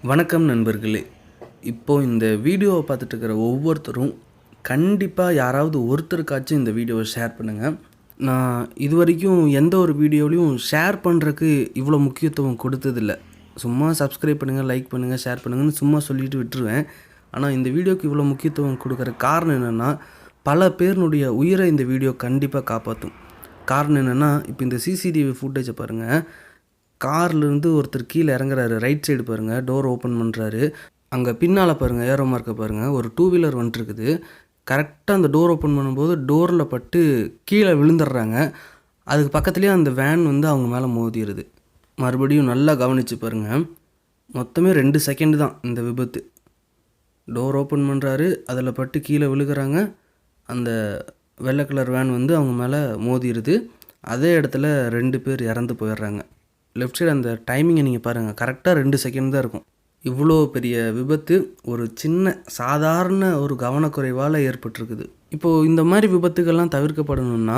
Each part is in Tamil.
வணக்கம் நண்பர்களே. இப்போது இந்த வீடியோவை பார்த்துட்டு இருக்கிற ஒவ்வொருத்தரும் கண்டிப்பாக யாராவது ஒருத்தருக்காச்சும் இந்த வீடியோவை ஷேர் பண்ணுங்கள். நான் இது வரைக்கும் எந்த ஒரு வீடியோலையும் ஷேர் பண்ணுறதுக்கு இவ்வளோ முக்கியத்துவம் கொடுத்ததில்ல. சும்மா சப்ஸ்கிரைப் பண்ணுங்கள், லைக் பண்ணுங்கள், ஷேர் பண்ணுங்கன்னு சும்மா சொல்லிட்டு விட்டுருவேன். ஆனால் இந்த வீடியோவுக்கு இவ்வளோ முக்கியத்துவம் கொடுக்குற காரணம் என்னென்னா, பல பேருனுடைய உயிரை இந்த வீடியோ கண்டிப்பாக காப்பாற்றும். காரணம் என்னென்னா, இப்போ இந்த சிசிடிவி ஃபுட்டேஜை பாருங்கள். கார்லேருந்து ஒருத்தர் கீழே இறங்குறாரு. ரைட் சைடு பாருங்கள், டோர் ஓப்பன் பண்ணுறாரு. அங்கே பின்னால் பாருங்கள், ஏரோ மார்க்கை பாருங்கள், ஒரு 2 வீலர் வந்துட்டுருக்குது. கரெக்டாக அந்த டோர் ஓப்பன் பண்ணும்போது டோரில் பட்டு கீழே விழுந்துடுறாங்க. அதுக்கு பக்கத்துலேயே அந்த வேன் அவங்க மேலே மோதிடுது. மறுபடியும் நல்லா கவனித்து பாருங்கள். மொத்தமே 2 செகண்டு தான் இந்த விபத்து. டோர் ஓப்பன் பண்ணுறாரு, அதில் பட்டு கீழே விழுகிறாங்க. அந்த வெள்ளை கலர் வேன் அவங்க மேலே மோதிடுது. அதே இடத்துல 2 பேர் இறந்து போயிடுறாங்க. லெஃப்ட் சைடு அந்த டைமிங்கை நீங்கள் பாருங்கள், கரெக்டாக 2 செகண்ட் தான் இருக்கும். இவ்வளோ பெரிய விபத்து ஒரு சின்ன சாதாரண ஒரு கவனக்குறைவால் ஏற்பட்டிருக்குது. இப்போது இந்த மாதிரி விபத்துக்கள்லாம் தவிர்க்கப்படணும்னா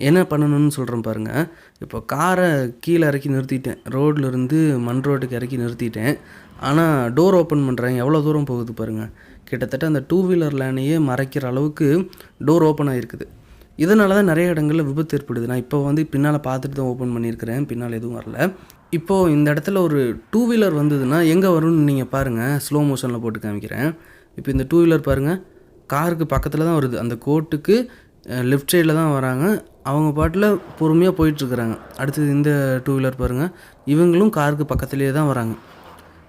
என்ன பண்ணணும்னு சொல்கிறேன் பாருங்கள். இப்போ காரை கீழே இறக்கி நிறுத்திட்டேன், ரோட்லேருந்து மண் ரோட்டுக்கு இறக்கி நிறுத்திட்டேன். ஆனால் டோர் ஓப்பன் பண்ணுறேன், எவ்வளோ தூரம் போகுது பாருங்கள். கிட்டத்தட்ட அந்த 2 வீலர் லேனையே மறைக்கிற அளவுக்கு டோர் ஓப்பன் ஆகிருக்குது. இதனால தான் நிறைய இடங்களில் விபத்து ஏற்படுது. நான் இப்போ பின்னால் பார்த்துட்டு தான் ஓப்பன் பண்ணியிருக்கிறேன், பின்னால் எதுவும் வரல. இப்போது இந்த இடத்துல ஒரு 2 வீலர் வந்ததுன்னா எங்கே வரும்னு நீங்கள் பாருங்கள். ஸ்லோ மோஷனில் போட்டு காமிக்கிறேன். இப்போ இந்த 2 வீலர் பாருங்கள், காருக்கு பக்கத்தில் தான் வருது. அந்த கோட்டுக்கு லெஃப்ட் சைடில் தான் வராங்க. அவங்க பாட்டில் பொறுமையாக போயிட்டுருக்குறாங்க. அடுத்தது இந்த 2 வீலர் பாருங்கள், இவங்களும் காருக்கு பக்கத்துலேயே தான் வராங்க.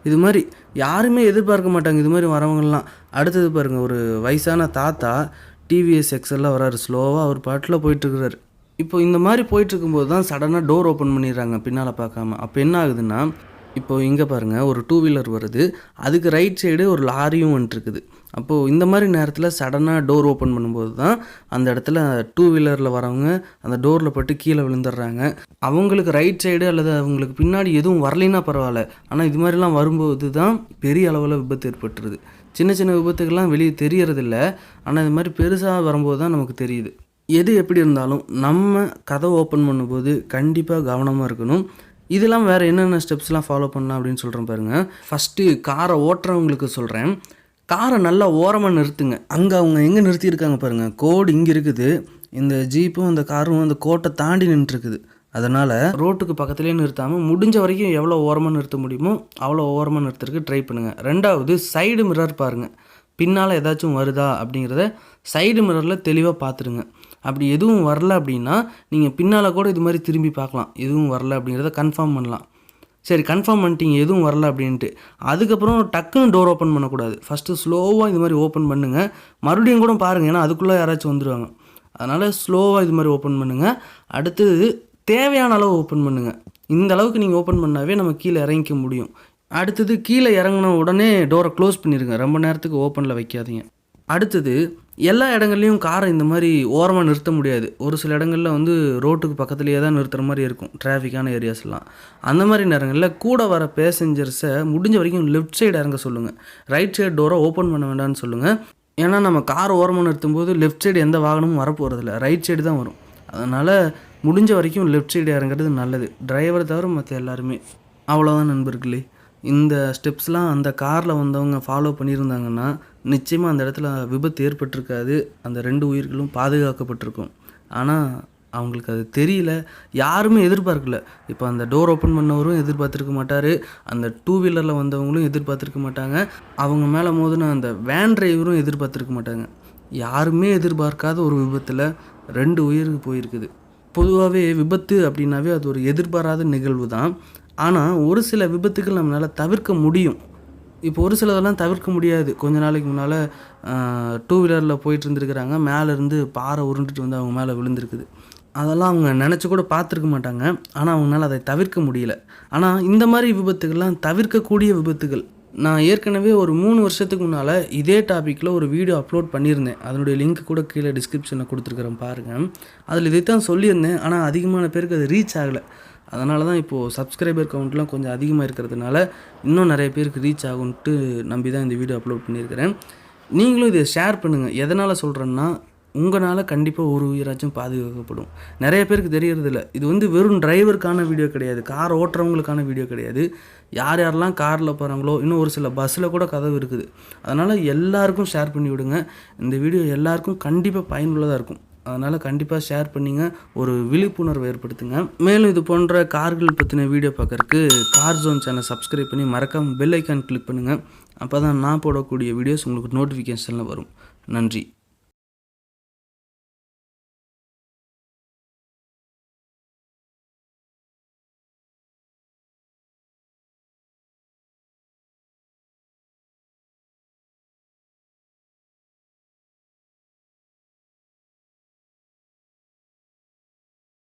இது மாதிரி யாருமே எதிர்பார்க்க மாட்டாங்க இது மாதிரி வரவங்கலாம். அடுத்தது பாருங்கள், ஒரு வயசான தாத்தா டிவிஎஸ் எக்ஸெல்லாம் வராரு. ஸ்லோவாக அவர் பாட்டில் போயிட்டுருக்கிறாரு. இப்போ இந்த மாதிரி போயிட்டுருக்கும்போது தான் சடனாக டோர் ஓப்பன் பண்ணிடுறாங்க பின்னால் பார்க்காம. அப்போ என்ன ஆகுதுன்னா, இப்போது இங்கே பாருங்கள், ஒரு 2 வீலர் வருது, அதுக்கு ரைட் சைடு ஒரு லாரியும் வந்துட்டுருக்குது. அப்போது இந்த மாதிரி நேரத்தில் சடனாக டோர் ஓப்பன் பண்ணும்போது தான் அந்த இடத்துல 2 வீலரில் வரவங்க அந்த டோரில் பட்டு கீழே விழுந்துடுறாங்க. அவங்களுக்கு ரைட் சைடு அல்லது அவங்களுக்கு பின்னாடி எதுவும் வரலைன்னா பரவாயில்ல, ஆனால் இது மாதிரிலாம் வரும்போது தான் பெரிய அளவில் விபத்து ஏற்பட்டுருது. சின்ன சின்ன விபத்துக்கெல்லாம் வெளியே தெரியறதில்ல, ஆனால் இது மாதிரி பெருசாக வரும்போது தான் நமக்கு தெரியுது. எது எப்படி இருந்தாலும் நம்ம கதவை ஓப்பன் பண்ணும்போது கண்டிப்பாக கவனமாக இருக்கணும். இதெல்லாம் வேறு என்னென்ன ஸ்டெப்ஸ்லாம் ஃபாலோ பண்ணலாம் அப்படின்னு சொல்கிறேன் பாருங்கள். ஃபஸ்ட்டு காரை ஓட்டுறவங்களுக்கு சொல்கிறேன், காரை நல்லா ஓரமாக நிறுத்துங்க. அங்கே அவங்க எங்கே நிறுத்தியிருக்காங்க பாருங்கள், கோடு இங்கே இருக்குது. இந்த ஜீப்பும் அந்த காரும் அந்த கோட்டை தாண்டி நின்றுருக்குது. அதனால் ரோட்டுக்கு பக்கத்துலேயே நிறுத்தாமல் முடிஞ்ச வரைக்கும் எவ்வளோ ஓரமாக நிறுத்த முடியுமோ அவ்வளோ ஓரமாக நிறுத்துறதுக்கு ட்ரை பண்ணுங்கள். ரெண்டாவது, சைடு மிரர் பாருங்கள். பின்னால் ஏதாச்சும் வருதா அப்படிங்கிறத சைடு மிரரில் தெளிவாக பார்த்துருங்க. அப்படி எதுவும் வரல அப்படின்னா நீங்கள் பின்னால் கூட இது மாதிரி திரும்பி பார்க்கலாம். எதுவும் வரல அப்படிங்கிறத கன்ஃபார்ம் பண்ணலாம். சரி, கன்ஃபார்ம் பண்ணிட்டீங்க எதுவும் வரல அப்படின்ட்டு, அதுக்கப்புறம் டக்குன்னு டோர் ஓப்பன் பண்ணக்கூடாது. ஃபஸ்ட்டு ஸ்லோவாக இது மாதிரி ஓப்பன் பண்ணுங்கள். மறுபடியும் கூட பாருங்கள், ஏன்னா அதுக்குள்ளே யாராச்சும் வந்துடுவாங்க. அதனால் ஸ்லோவாக இது மாதிரி ஓப்பன் பண்ணுங்கள். அடுத்தது தேவையான அளவு ஓப்பன் பண்ணுங்கள். இந்த அளவுக்கு நீங்கள் ஓப்பன் பண்ணாவே நம்ம கீழே இறங்கிக்க முடியும். அடுத்தது, கீழே இறங்கின உடனே டோரை க்ளோஸ் பண்ணிடுங்க, ரொம்ப நேரத்துக்கு ஓப்பனில் வைக்காதீங்க. அடுத்தது, எல்லா இடங்கள்லையும் காரை இந்த மாதிரி ஓரமாக நிறுத்த முடியாது. ஒரு சில இடங்களில் ரோட்டுக்கு பக்கத்துலேயே தான் நிறுத்துகிற மாதிரி இருக்கும், டிராஃபிக்கான ஏரியாஸ்லாம். அந்த மாதிரி நேரங்களில் கூட வர பேசஞ்சர்ஸை முடிஞ்ச வரைக்கும் லெஃப்ட் சைடு இறங்க சொல்லுங்கள். ரைட் சைடு டோரை ஓப்பன் பண்ண வேண்டாம்னு சொல்லுங்கள். ஏன்னா நம்ம காரை ஓரமாக நிறுத்தும் போது லெஃப்ட் சைடு எந்த வாகனமும் வரப்போகிறதில்ல, ரைட் சைடு தான் வரும். அதனால் முடிஞ்ச வரைக்கும் லெஃப்ட் சைடு இறங்குறது நல்லது, டிரைவரை தவிர மற்ற எல்லாருமே. அவ்வளோதான் நண்பர்களே. இந்த ஸ்டெப்ஸ்லாம் அந்த காரில் வந்தவங்க ஃபாலோ பண்ணியிருந்தாங்கன்னா நிச்சயமாக அந்த இடத்துல விபத்து ஏற்பட்டிருக்காது, அந்த 2 உயிர்களும் பாதுகாக்கப்பட்டிருக்கும். ஆனால் அவங்களுக்கு அது தெரியல, யாருமே எதிர்பார்க்கல. இப்போ அந்த டோர் ஓப்பன் பண்ணவரும் எதிர்பார்த்துருக்க மாட்டார், அந்த 2 வீலரில் வந்தவங்களும் எதிர்பார்த்துருக்க மாட்டாங்க, அவங்க மேலே மோதின அந்த வேன் டிரைவரும் எதிர்பார்த்துருக்க மாட்டாங்க. யாருமே எதிர்பார்க்காத ஒரு விபத்தில் 2 உயிருக்கு போயிருக்குது. பொதுவாகவே விபத்து அப்படின்னாவே அது ஒரு எதிர்பாராத நிகழ்வு தான். ஆனால் ஒரு சில விபத்துக்கள் நம்மளால் தவிர்க்க முடியும். இப்போ ஒரு சிலதெல்லாம் தவிர்க்க முடியாது. கொஞ்ச நாளைக்கு முன்னால் 2 வீலரில் போயிட்டு இருந்துருக்கிறாங்க, மேலேருந்து பாறை உருண்டுட்டு அவங்க மேலே விழுந்திருக்குது. அதெல்லாம் அவங்க நினச்சி கூட பார்த்துருக்க மாட்டாங்க, ஆனால் அவங்களால அதை தவிர்க்க முடியல. ஆனால் இந்த மாதிரி விபத்துக்கள்லாம் தவிர்க்கக்கூடிய விபத்துகள். நான் ஏற்கனவே ஒரு 3 வருஷத்துக்கு முன்னால் இதே டாப்பிக்கில் ஒரு வீடியோ அப்லோட் பண்ணியிருந்தேன். அதனுடைய லிங்க் கூட கீழே டிஸ்கிரிப்ஷனில் கொடுத்துருக்குறேன் பாருங்கள். அதில் இதை தான் சொல்லியிருந்தேன், ஆனால் அதிகமான பேருக்கு அது ரீச் ஆகலை. அதனால தான் இப்போது சப்ஸ்கிரைபர் கவுண்ட்லாம் கொஞ்சம் அதிகமாக இருக்கிறதுனால இன்னும் நிறைய பேருக்கு ரீச் ஆகுன்ட்டு நம்பி தான் இந்த வீடியோ அப்லோட் பண்ணியிருக்கிறேன். நீங்களும் இதை ஷேர் பண்ணுங்கள். எதனால் சொல்கிறேன்னா, உங்களால் கண்டிப்பாக ஒரு உயிராச்சும் பாதுகாக்கப்படும். நிறைய பேருக்கு தெரியறதில்ல. இது வந்து வெறும் டிரைவருக்கான வீடியோ கிடையாது, கார் ஓட்டுறவங்களுக்கான வீடியோ கிடையாது. யார் யாரெல்லாம் காரில் போகிறாங்களோ, இன்னும் ஒரு சில பஸ்ஸில் கூட கதவு இருக்குது. அதனால் எல்லாருக்கும் ஷேர் பண்ணி விடுங்க. இந்த வீடியோ எல்லாருக்கும் கண்டிப்பாக பயனுள்ளதாக இருக்கும். அதனால் கண்டிப்பாக ஷேர் பண்ணிங்க, ஒரு விழிப்புணர்வு ஏற்படுத்துங்க. மேலும் இது போன்ற கார்கள் பற்றின வீடியோ பார்க்குறக்கு கார் ஜோன் சேனல் சப்ஸ்கிரைப் பண்ணி மறக்காமல் பெல் ஐக்கான் கிளிக் பண்ணுங்கள். அப்போ தான் நான் போடக்கூடிய வீடியோஸ் உங்களுக்கு நோட்டிஃபிகேஷனில் வரும். நன்றி.